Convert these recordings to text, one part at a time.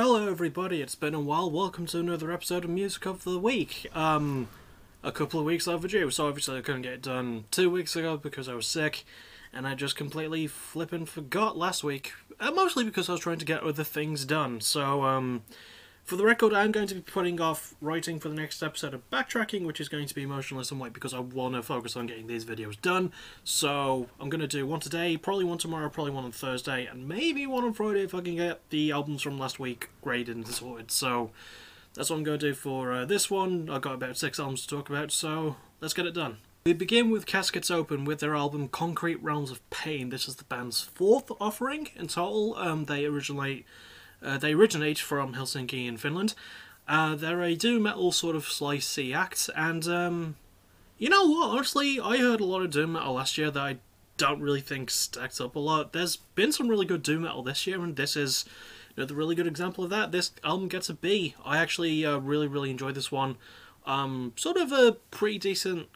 Hello everybody, it's been a while. Welcome to another episode of Music of the Week. A couple of weeks overdue, so obviously I couldn't get it done 2 weeks ago because I was sick, and I just completely flippin' forgot last week, mostly because I was trying to get other things done. So, for the record, I'm going to be putting off writing for the next episode of Backtracking, which is going to be Motionless in White, because I want to focus on getting these videos done. So I'm going to do one today, probably one tomorrow, probably one on Thursday, and maybe one on Friday if I can get the albums from last week graded and sorted. So that's what I'm going to do for this one. I've got about 6 albums to talk about, so let's get it done. We begin with Caskets Open with their album Concrete Realms of Pain. This is the band's 4th offering in total. They originate from Helsinki in Finland. They're a doom metal sort of slice C act, and you know what, honestly, I heard a lot of doom metal last year that I don't really think stacked up a lot. There's been some really good doom metal this year, and this is another really good example of that. This album gets a B. I actually really enjoyed this one. Sort of a pretty decent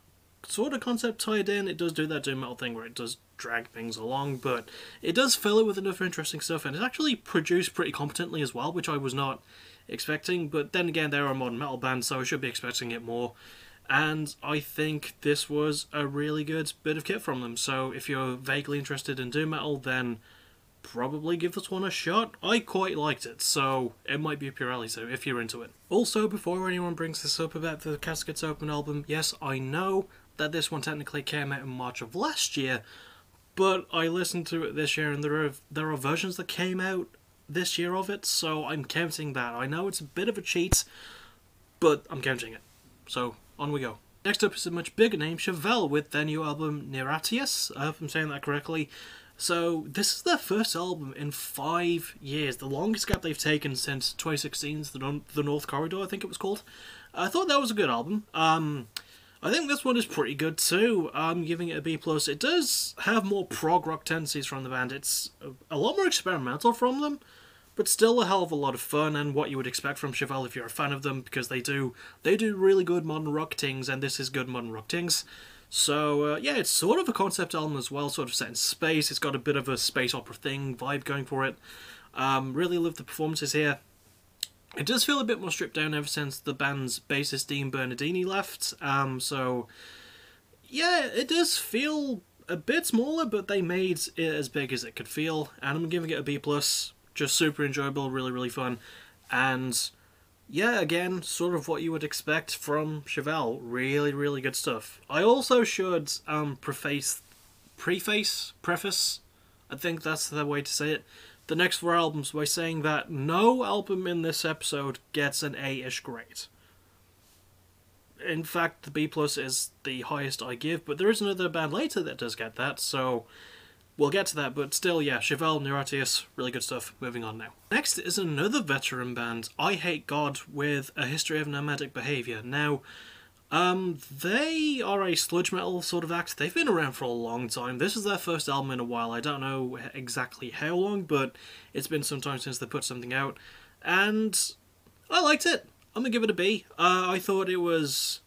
sort of concept tied in. It does do that doom metal thing where it does drag things along, but it does fill it with enough interesting stuff, and it's actually produced pretty competently as well, which I was not expecting. But then again, they're a modern metal band, so I should be expecting it more, and I think this was a really good bit of kit from them. So if you're vaguely interested in doom metal, then probably give this one a shot. I quite liked it, so it might be up your alley, so if you're into it. Also, before anyone brings this up about the Caskets Open album, yes, I know that this one technically came out in March of last year, but I listened to it this year, and there are versions that came out this year of it, so I'm counting that. I know it's a bit of a cheat, but I'm counting it. So, on we go. Next up is a much bigger name, Chevelle, with their new album Neuratius. I hope I'm saying that correctly. So, this is their first album in 5 years, the longest gap they've taken since 2016's The North Corridor, I think it was called. I thought that was a good album. I think this one is pretty good too. I'm giving it a B+. It does have more prog rock tendencies from the band. It's a lot more experimental from them, but still a hell of a lot of fun, and what you would expect from Chevelle if you're a fan of them, because they do really good modern rock things, and this is good modern rock things. So yeah, it's sort of a concept album as well, sort of set in space. It's got a bit of a space opera thing vibe going for it. Really love the performances here. It does feel a bit more stripped down ever since the band's bassist Dean Bernardini left, so yeah, it does feel a bit smaller, but they made it as big as it could feel, and I'm giving it a B+, just super enjoyable, really fun, and yeah, again, sort of what you would expect from Chevelle, really good stuff. I also should preface, I think that's the way to say it, the next 4 albums by saying that no album in this episode gets an A-ish grade. In fact, the B+ is the highest I give, but there is another band later that does get that, so we'll get to that, but still, yeah, Chevelle, Neuratius, really good stuff. Moving on now. Next is another veteran band, I Hate God, with a history of nomadic behaviour. Now, they are a sludge metal sort of act. They've been around for a long time. This is their first album in a while. I don't know exactly how long, but it's been some time since they put something out, and I liked it. I'm gonna give it a B. I thought it was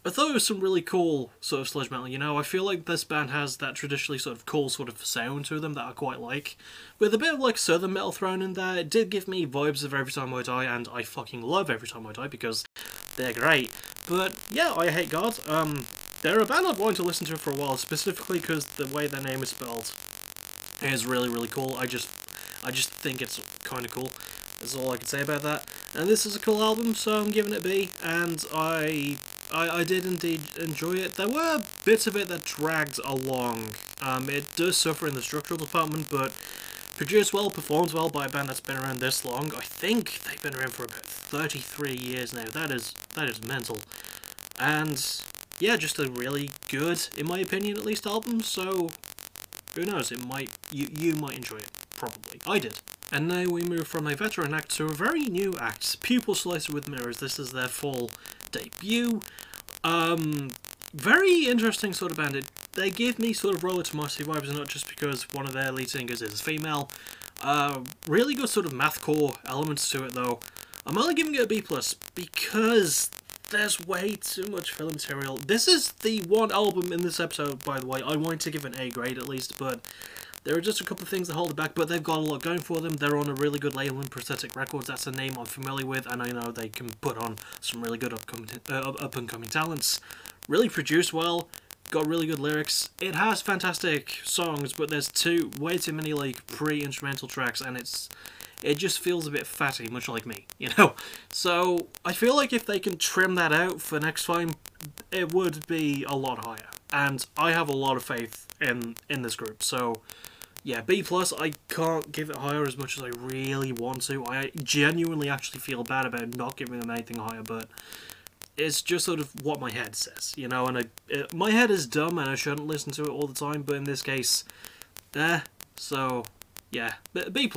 some really cool sort of sludge metal, you know? I feel like this band has that traditionally sort of cool sort of sound to them that I quite like, with a bit of like southern metal thrown in there. It did give me vibes of Every Time I Die, and I fucking love Every Time I Die because they're great. But yeah, I Hate God. They're a band I've wanted to listen to for a while, specifically because the way their name is spelled is really cool. I just think it's kind of cool. That's all I can say about that. And this is a cool album, so I'm giving it a B, and I did indeed enjoy it. There were bits of it that dragged along. It does suffer in the structural department, but produced well, performed well by a band that's been around this long. I think they've been around for about 33 years now. That is mental. And yeah, just a really good, in my opinion at least, album, so who knows, you might enjoy it. Probably. I did. And now we move from a veteran act to a very new act, Pupil Slicer with Mirrors. This is their fall debut. Very interesting sort of band. They give me sort of Roller Tomasi vibes, not just because one of their lead singers is female. Really good sort of mathcore elements to it though. I'm only giving it a B+, because there's way too much filler material. This is the one album in this episode, by the way, I wanted to give an A grade at least, but There are just a couple of things that hold it back, but they've got a lot going for them. They're on a really good label in Prosthetic Records. That's a name I'm familiar with, and I know they can put on some really good up-and-coming talents. Really produced well, got really good lyrics. It has fantastic songs, but there's way too many like pre-instrumental tracks, and it just feels a bit fatty, much like me, you know? So, I feel like if they can trim that out for next time, it would be a lot higher. And I have a lot of faith in this group, so yeah, B+, I can't give it higher as much as I really want to. I genuinely actually feel bad about not giving them anything higher, but it's just sort of what my head says, you know, and my head is dumb and I shouldn't listen to it all the time, but in this case, so, yeah, B+.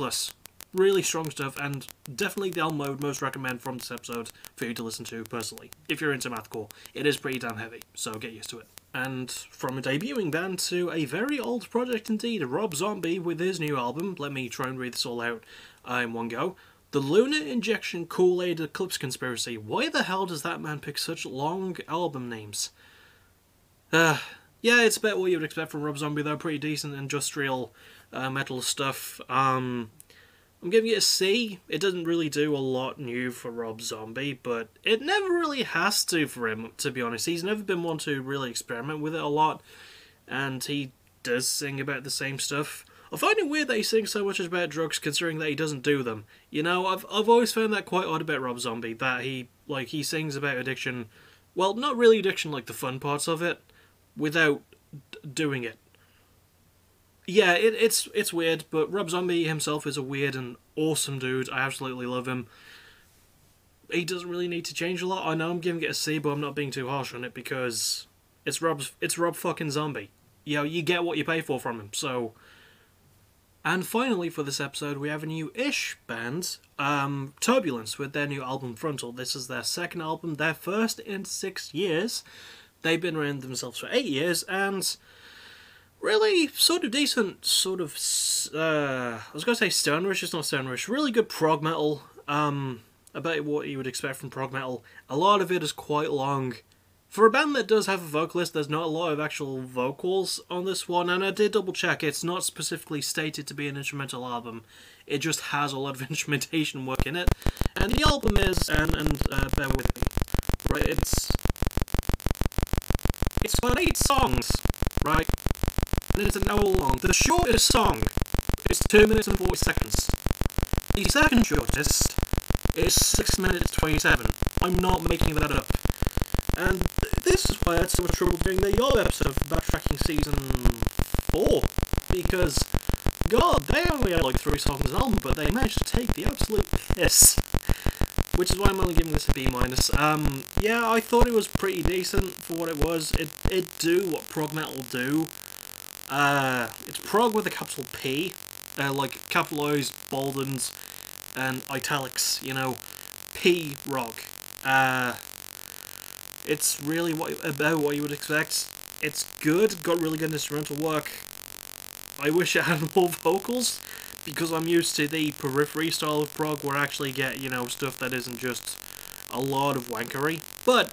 Really strong stuff, and definitely the album I would most recommend from this episode for you to listen to, personally. If you're into mathcore, it is pretty damn heavy, so get used to it. And from a debuting band to a very old project indeed, Rob Zombie with his new album, let me try and read this all out in one go. The Lunar Injection Kool-Aid Eclipse Conspiracy. Why the hell does that man pick such long album names? Yeah, it's about what you would expect from Rob Zombie, though. Pretty decent industrial metal stuff. I'm giving it a C. It doesn't really do a lot new for Rob Zombie, but it never really has to for him, to be honest. He's never been one to really experiment with it a lot, and he does sing about the same stuff. I find it weird that he sings so much about drugs, considering that he doesn't do them. You know, I've always found that quite odd about Rob Zombie, that he sings about addiction, well, not really addiction like the fun parts of it, without doing it. Yeah, it's weird, but Rob Zombie himself is a weird and awesome dude. I absolutely love him. He doesn't really need to change a lot. I know I'm giving it a C, but I'm not being too harsh on it because it's Rob fucking Zombie. You know, you get what you pay for from him, so... And finally for this episode, we have a new-ish band, Turbulence, with their new album Frontal. This is their second album, their first in 6 years. They've been around themselves for 8 years, and... really sort of decent, sort of, I was going to say stonerish, it's not stonerish, really good prog metal, about what you would expect from prog metal. A lot of it is quite long. For a band that does have a vocalist, there's not a lot of actual vocals on this one, and I did double check, it's not specifically stated to be an instrumental album, it just has a lot of instrumentation work in it, and the album is, bear with me, right, it's got 8 songs, right? And it's an hour long. The shortest song is 2 minutes and 40 seconds. The second shortest is 6 minutes 27. I'm not making that up. And this is why I had so much trouble doing the Yob episode of Backtracking Season 4. Because, God, they only had like 3 songs on the album, but they managed to take the absolute piss. Which is why I'm only giving this a B-. Yeah, I thought it was pretty decent for what it was. It do what prog metal do. It's prog with a capital P, like capitalized, bolded, and italics, you know, P rock. It's really about what you would expect. It's good, got really good instrumental work. I wish it had more vocals, because I'm used to the Periphery style of prog, where I actually get, you know, stuff that isn't just a lot of wankery. But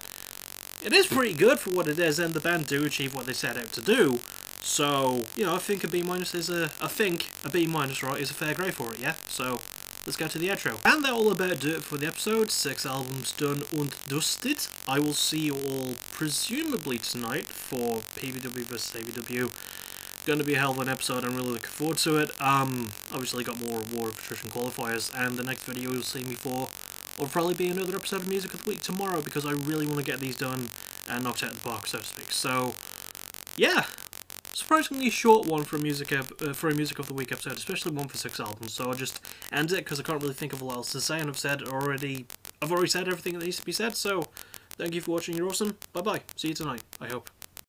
it is pretty good for what it is, and the band do achieve what they set out to do. So, you know, I think a B- is a B-, right, is a fair grade for it, yeah? So, let's go to the outro. And that will about do it for the episode. 6 albums done und dusted. I will see you all presumably tonight for PVW vs AVW. Going to be a hell of an episode, I'm really looking forward to it. Obviously got more War of Attrition qualifiers, and the next video you'll see me for will probably be another episode of Music of the Week tomorrow, because I really want to get these done and knocked out of the park, so to speak. So, yeah. Surprisingly short one for a Music of the Week episode, especially one for 6 albums, so I'll just end it because I can't really think of a lot else to say, and I've already said everything that needs to be said, so thank you for watching, you're awesome, bye bye, see you tonight, I hope.